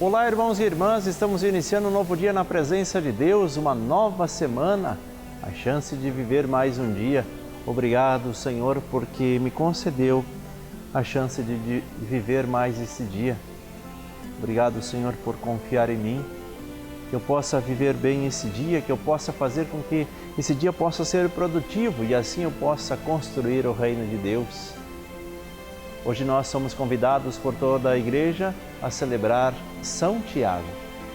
Olá, irmãos e irmãs, estamos iniciando um novo dia na presença de Deus, uma nova semana, a chance de viver mais um dia. Obrigado, Senhor, porque me concedeu a chance de viver mais esse dia. Obrigado, Senhor, por confiar em mim, que eu possa viver bem esse dia, que eu possa fazer com que esse dia possa ser produtivo e assim eu possa construir o reino de Deus. Hoje nós somos convidados por toda a Igreja a celebrar São Tiago.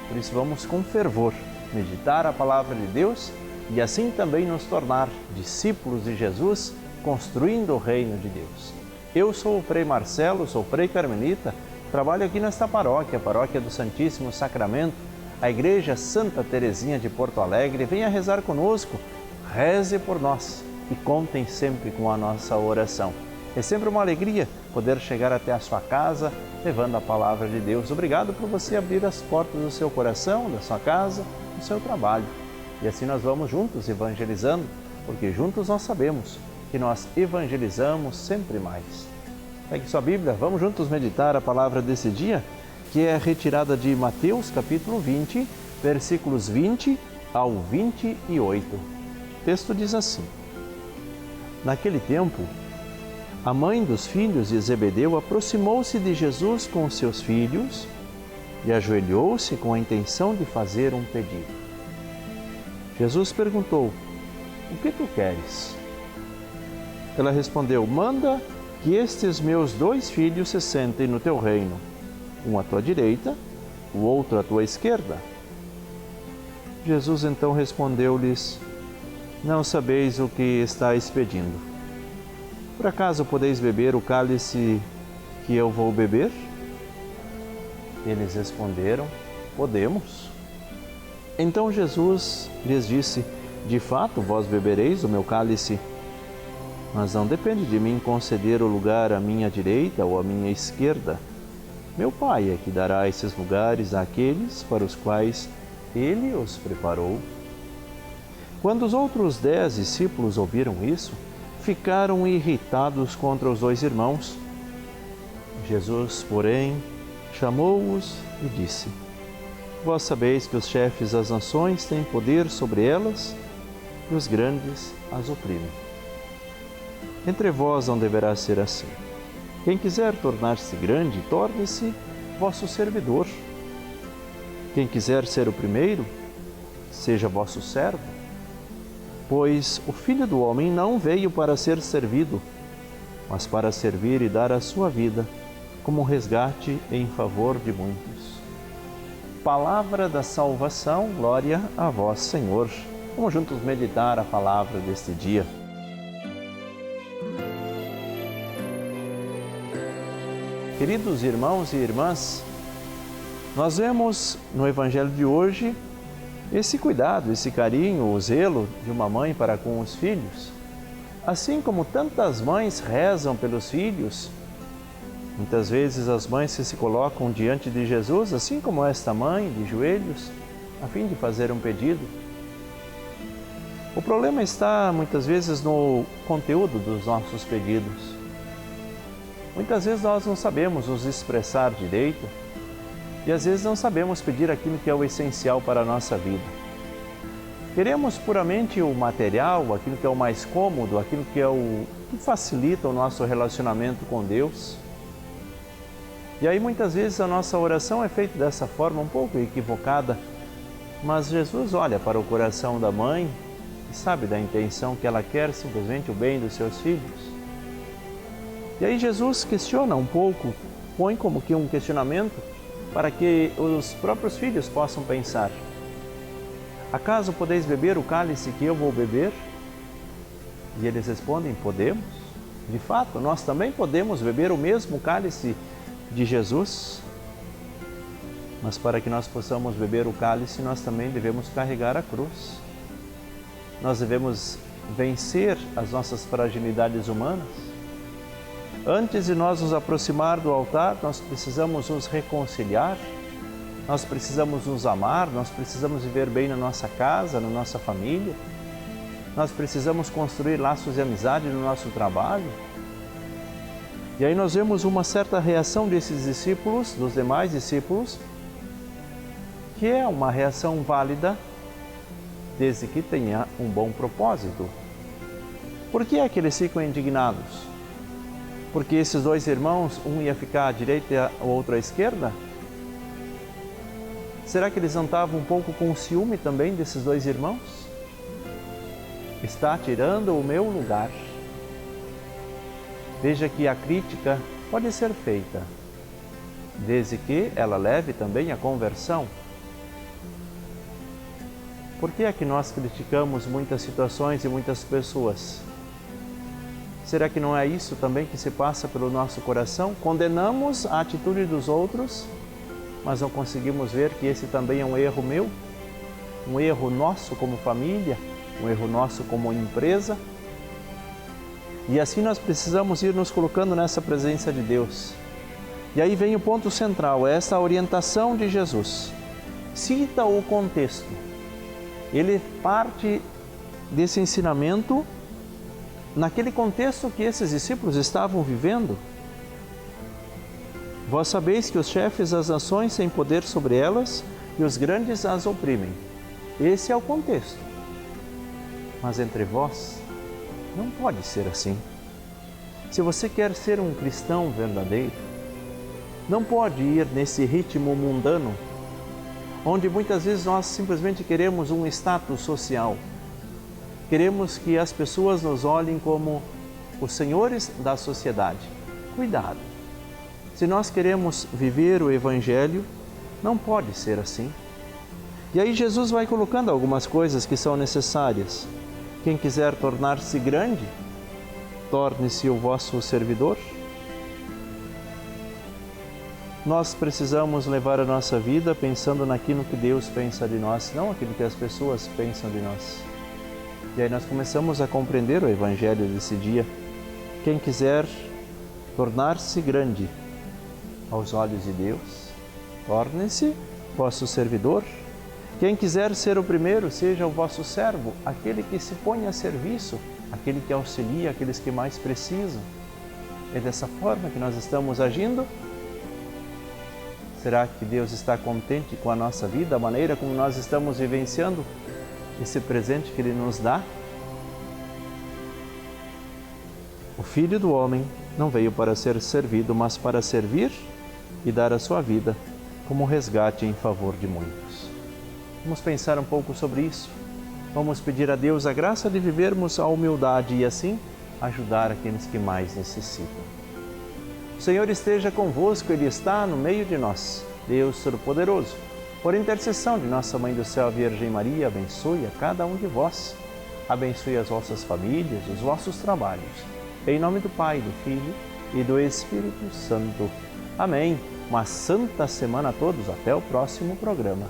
Por isso vamos com fervor meditar a Palavra de Deus e assim também nos tornar discípulos de Jesus, construindo o reino de Deus. Eu sou o Frei Marcelo, sou Frei Carmelita, trabalho aqui nesta paróquia, a Paróquia do Santíssimo Sacramento, a Igreja Santa Teresinha de Porto Alegre. Venha rezar conosco, reze por nós e contem sempre com a nossa oração. É sempre uma alegria poder chegar até a sua casa levando a Palavra de Deus. Obrigado por você abrir as portas do seu coração, da sua casa, do seu trabalho. E assim nós vamos juntos evangelizando, porque juntos nós sabemos que nós evangelizamos sempre mais. Pegue sua Bíblia, vamos juntos meditar a palavra desse dia, que é retirada de Mateus capítulo 20, versículos 20 ao 28. O texto diz assim: Naquele tempo, a mãe dos filhos de Zebedeu aproximou-se de Jesus com os seus filhos e ajoelhou-se com a intenção de fazer um pedido. Jesus perguntou: O que tu queres? Ela respondeu: Manda que estes meus 2 filhos se sentem no teu reino, um à tua direita, o outro à tua esquerda. Jesus então respondeu-lhes: Não sabeis o que estáis pedindo. Por acaso podeis beber o cálice que eu vou beber? Eles responderam: Podemos. Então Jesus lhes disse: De fato, vós bebereis o meu cálice, mas não depende de mim conceder o lugar à minha direita ou à minha esquerda. Meu Pai é que dará esses lugares àqueles para os quais Ele os preparou. Quando os outros 10 discípulos ouviram isso, ficaram irritados contra os 2 irmãos. Jesus, porém, chamou-os e disse: Vós sabeis que os chefes das nações têm poder sobre elas e os grandes as oprimem. Entre vós não deverá ser assim. Quem quiser tornar-se grande, torne-se vosso servidor. Quem quiser ser o primeiro, seja vosso servo. Pois o Filho do Homem não veio para ser servido, mas para servir e dar a sua vida como resgate em favor de muitos. Palavra da salvação, glória a vós, Senhor. Vamos juntos meditar a palavra deste dia. Queridos irmãos e irmãs, nós vemos no Evangelho de hoje esse cuidado, esse carinho, o zelo de uma mãe para com os filhos. Assim como tantas mães rezam pelos filhos, muitas vezes as mães que se colocam diante de Jesus, assim como esta mãe, de joelhos, a fim de fazer um pedido. O problema está muitas vezes no conteúdo dos nossos pedidos. Muitas vezes nós não sabemos nos expressar direito e às vezes não sabemos pedir aquilo que é o essencial para a nossa vida. Queremos puramente o material, aquilo que é o mais cômodo, aquilo que é o que facilita o nosso relacionamento com Deus. E aí muitas vezes a nossa oração é feita dessa forma um pouco equivocada, mas Jesus olha para o coração da mãe e sabe da intenção que ela quer simplesmente o bem dos seus filhos. E aí Jesus questiona um pouco, põe como que um questionamento para que os próprios filhos possam pensar: acaso podeis beber o cálice que eu vou beber? E eles respondem: podemos. De fato, nós também podemos beber o mesmo cálice de Jesus, mas para que nós possamos beber o cálice, nós também devemos carregar a cruz. Nós devemos vencer as nossas fragilidades humanas. Antes de nós nos aproximar do altar, nós precisamos nos reconciliar, nós precisamos nos amar, nós precisamos viver bem na nossa casa, na nossa família, nós precisamos construir laços de amizade no nosso trabalho. E aí nós vemos uma certa reação desses discípulos, dos demais discípulos, que é uma reação válida desde que tenha um bom propósito. Por que é que eles ficam indignados? Porque esses dois irmãos, um ia ficar à direita e o outro à esquerda? Será que eles não estavam um pouco com ciúme também desses dois irmãos? Está tirando o meu lugar. Veja que a crítica pode ser feita, desde que ela leve também à conversão. Por que é que nós criticamos muitas situações e muitas pessoas? Será que não é isso também que se passa pelo nosso coração? Condenamos a atitude dos outros, mas não conseguimos ver que esse também é um erro meu, um erro nosso como família, um erro nosso como empresa. E assim nós precisamos ir nos colocando nessa presença de Deus. E aí vem o ponto central, essa orientação de Jesus. Cita o contexto. Ele parte desse ensinamento naquele contexto que esses discípulos estavam vivendo. Vós sabeis que os chefes das nações têm poder sobre elas e os grandes as oprimem. Esse é o contexto. Mas entre vós, não pode ser assim. Se você quer ser um cristão verdadeiro, não pode ir nesse ritmo mundano, onde muitas vezes nós simplesmente queremos um status social. Queremos que as pessoas nos olhem como os senhores da sociedade. Cuidado! Se nós queremos viver o Evangelho, não pode ser assim. E aí Jesus vai colocando algumas coisas que são necessárias. Quem quiser tornar-se grande, torne-se o vosso servidor. Nós precisamos levar a nossa vida pensando naquilo que Deus pensa de nós, não aquilo que as pessoas pensam de nós. E aí nós começamos a compreender o Evangelho desse dia. Quem quiser tornar-se grande aos olhos de Deus, torne-se vosso servidor. Quem quiser ser o primeiro, seja o vosso servo, aquele que se põe a serviço, aquele que auxilia aqueles que mais precisam. É dessa forma que nós estamos agindo? Será que Deus está contente com a nossa vida, a maneira como nós estamos vivenciando esse presente que Ele nos dá? O Filho do Homem não veio para ser servido, mas para servir e dar a sua vida como resgate em favor de muitos. Vamos pensar um pouco sobre isso. Vamos pedir a Deus a graça de vivermos a humildade e assim ajudar aqueles que mais necessitam. O Senhor esteja convosco, Ele está no meio de nós. Deus Todo-Poderoso, por intercessão de nossa Mãe do Céu, a Virgem Maria, abençoe a cada um de vós. Abençoe as vossas famílias, os vossos trabalhos. Em nome do Pai, do Filho e do Espírito Santo. Amém. Uma santa semana a todos. Até o próximo programa.